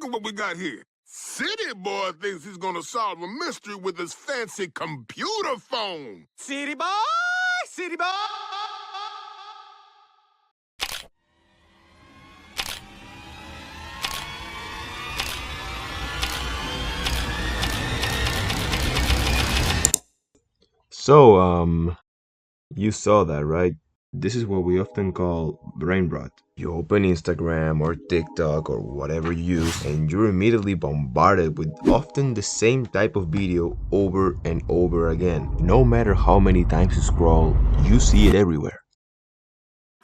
look at what we got here. City Boy thinks he's gonna solve a mystery with his fancy computer phone. City Boy! City Boy! So, you saw that, right? This is what we often call brain rot. You open Instagram or TikTok or whatever you use, and you're immediately bombarded with often the same type of video over and over again. No matter how many times you scroll, you see it everywhere.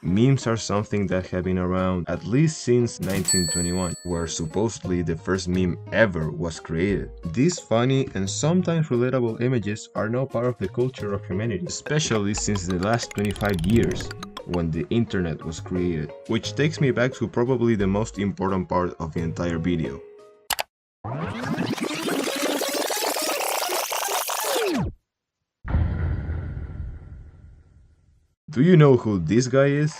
Memes are something that have been around at least since 1921, where supposedly the first meme ever was created. These funny and sometimes relatable images are now part of the culture of humanity, especially since the last 25 years, when the internet was created. Which takes me back to probably the most important part of the entire video. Do you know who this guy is?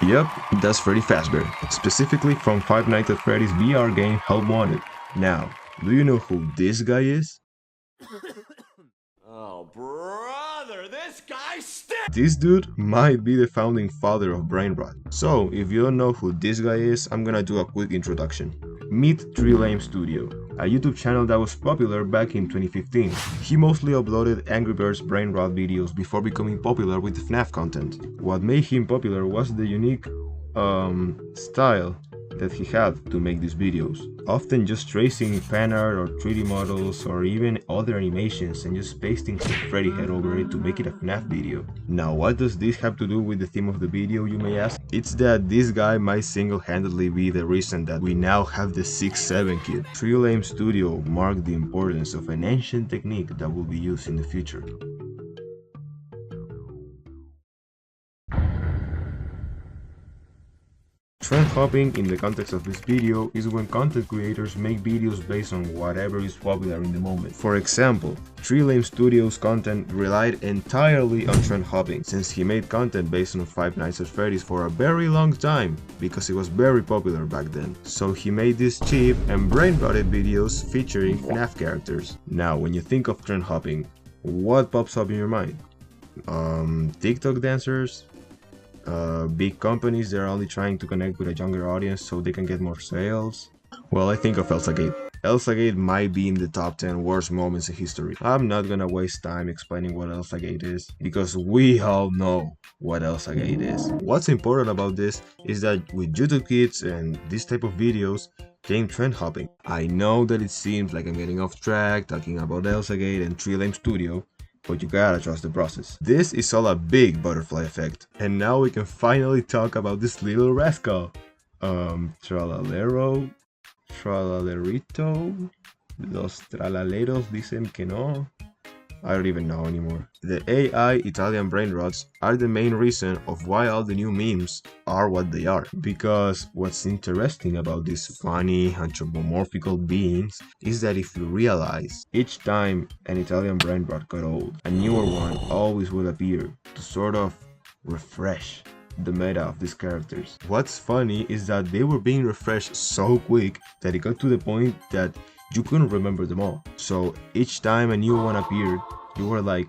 Yep, that's Freddy Fazbear, specifically from Five Nights at Freddy's VR game Help Wanted. Now, do you know who this guy is? Oh, brother, this guy stinks! This dude might be the founding father of brain rot. So, if you don't know who this guy is, I'm gonna do a quick introduction. Meet Tree Lame Studio, a YouTube channel that was popular back in 2015. He mostly uploaded Angry Birds brain rot videos before becoming popular with FNAF content. What made him popular was the unique style that he had to make these videos. Often just tracing fan art or 3D models or even other animations and just pasting some Freddy head over it to make it a FNAF video. Now, what does this have to do with the theme of the video, you may ask? It's that this guy might single-handedly be the reason that we now have the 6'7" kid. Tree Lame Studio marked the importance of an ancient technique that will be used in the future. Trend hopping in the context of this video is when content creators make videos based on whatever is popular in the moment. For example, Tree Lame Studios' content relied entirely on trend hopping, since he made content based on Five Nights at Freddy's for a very long time, because it was very popular back then. So he made these cheap and brain-rotted videos featuring FNAF characters. Now, when you think of trend hopping, what pops up in your mind? TikTok dancers? Big companies that are only trying to connect with a younger audience so they can get more sales? Well, I think of Elsagate. Elsagate might be in the top 10 worst moments in history. I'm not gonna waste time explaining what Elsagate is, because we all know what Elsagate is. What's important about this is that with YouTube Kids and this type of videos came trend hopping. I know that it seems like I'm getting off track talking about Elsagate and Tree Lame Studio, but you gotta trust the process. This is all a big butterfly effect. And now we can finally talk about this little rascal. Tralalero, Tralalerito, los tralaleros dicen que no. I don't even know anymore. The AI Italian brain rots are the main reason of why all the new memes are what they are. Because what's interesting about these funny anthropomorphical beings is that if you realize, each time an Italian brain rot got old, a newer one always will appear to sort of refresh the meta of these characters. What's funny is that they were being refreshed so quick that it got to the point that you couldn't remember them all. So each time a new one appeared, you were like,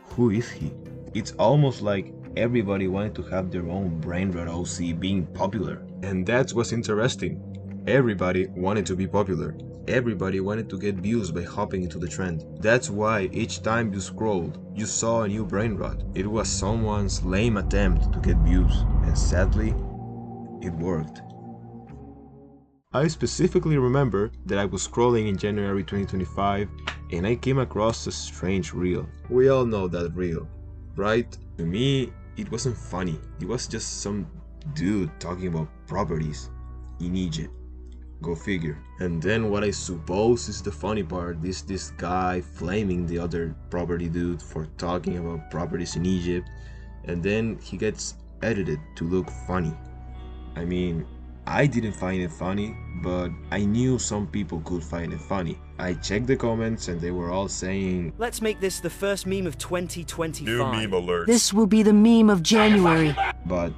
who is he? It's almost like everybody wanted to have their own brain rot OC being popular. And that's what's interesting. Everybody wanted to be popular. Everybody wanted to get views by hopping into the trend. That's why each time you scrolled, you saw a new brain rot. It was someone's lame attempt to get views. And sadly, it worked. I specifically remember that I was scrolling in January 2025 and I came across a strange reel. We all know that reel, right? To me, it wasn't funny. It was just some dude talking about properties in Egypt. Go figure. And then what I suppose is the funny part is this guy flaming the other property dude for talking about properties in Egypt, and then he gets edited to look funny. I mean, I didn't find it funny, but I knew some people could find it funny. I checked the comments and they were all saying, let's make this the first meme of 2025. New meme alert. This will be the meme of January. but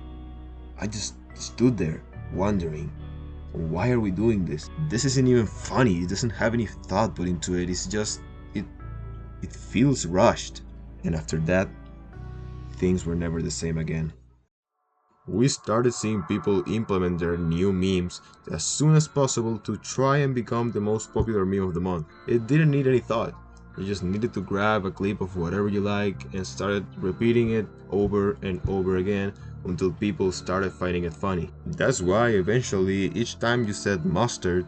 I just stood there wondering, why are we doing this? This isn't even funny. It doesn't have any thought put into it. It's just, it feels rushed. And after that, things were never the same again. We started seeing people implement their new memes as soon as possible to try and become the most popular meme of the month. It didn't need any thought. You just needed to grab a clip of whatever you like and started repeating it over and over again until people started finding it funny. That's why eventually each time you said mustard,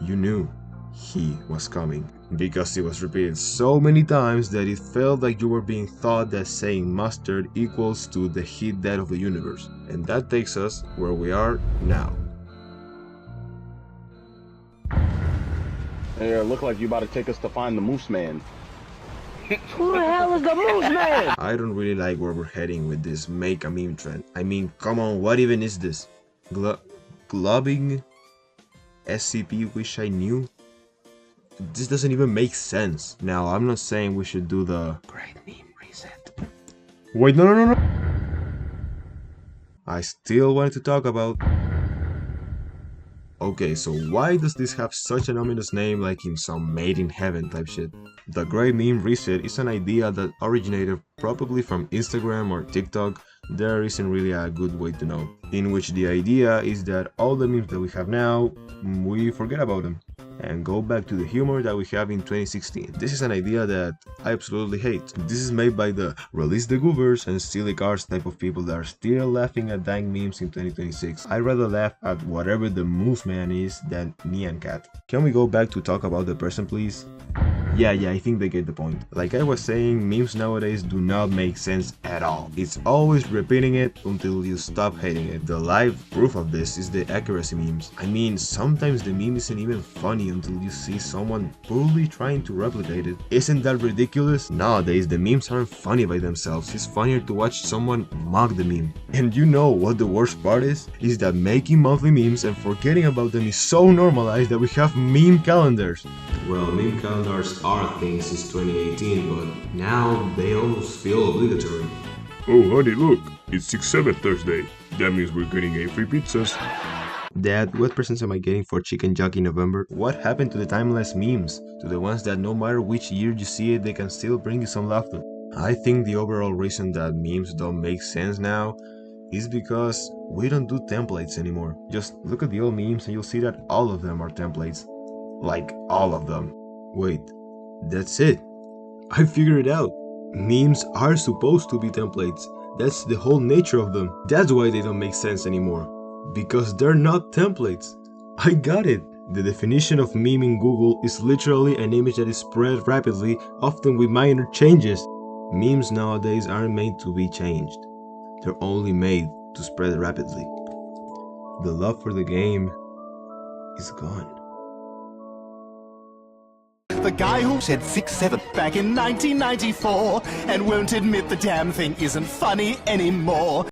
you knew he was coming. Because it was repeated so many times that it felt like you were being taught that saying mustard equals to the hit dead of the universe. And that takes us where we are now. Hey, look like you about to take us to find the Moose Man. Who the hell is the Moose Man? I don't really like where we're heading with this make a meme trend. I mean, come on, what even is this? Globbing? SCP wish I knew? This doesn't even make sense. Now, I'm not saying we should do the great meme reset. Wait, no. I still wanted to talk about... Okay, so why does this have such an ominous name like in some Made in Heaven type shit? The Great Meme Reset is an idea that originated probably from Instagram or TikTok. There isn't really a good way to know. In which the idea is that all the memes that we have now, we forget about them and go back to the humor that we have in 2016. This is an idea that I absolutely hate. This is made by the Release the Goobers and Silly Cars type of people that are still laughing at dang memes in 2026. I'd rather laugh at whatever the Moose Man is than Nyan Cat. Can we go back to talk about the person, please? Yeah, I think they get the point. Like I was saying, memes nowadays do not make sense at all. It's always repeating it until you stop hating it. The live proof of this is the accuracy memes. I mean, sometimes the meme isn't even funny until you see someone poorly trying to replicate it. Isn't that ridiculous? Nowadays, the memes aren't funny by themselves. It's funnier to watch someone mock the meme. And you know what the worst part is? Is that making monthly memes and forgetting about them is so normalized that we have meme calendars. Well, meme calendars are things since 2018, but now they almost feel obligatory. Oh, honey, look. It's 6-7 Thursday. That means we're getting 8 free pizzas. Dad, what presents am I getting for Chicken Jockey November? What happened to the timeless memes? To the ones that no matter which year you see it, they can still bring you some laughter? I think the overall reason that memes don't make sense now is because we don't do templates anymore. Just look at the old memes and you'll see that all of them are templates. Like, all of them. Wait, that's it. I figured it out. Memes are supposed to be templates. That's the whole nature of them. That's why they don't make sense anymore. Because they're not templates. I got it. The definition of meme in Google is literally an image that is spread rapidly, often with minor changes. Memes nowadays aren't made to be changed. They're only made to spread rapidly. The love for the game is gone. The guy who said 6-7 back in 1994 and won't admit the damn thing isn't funny anymore.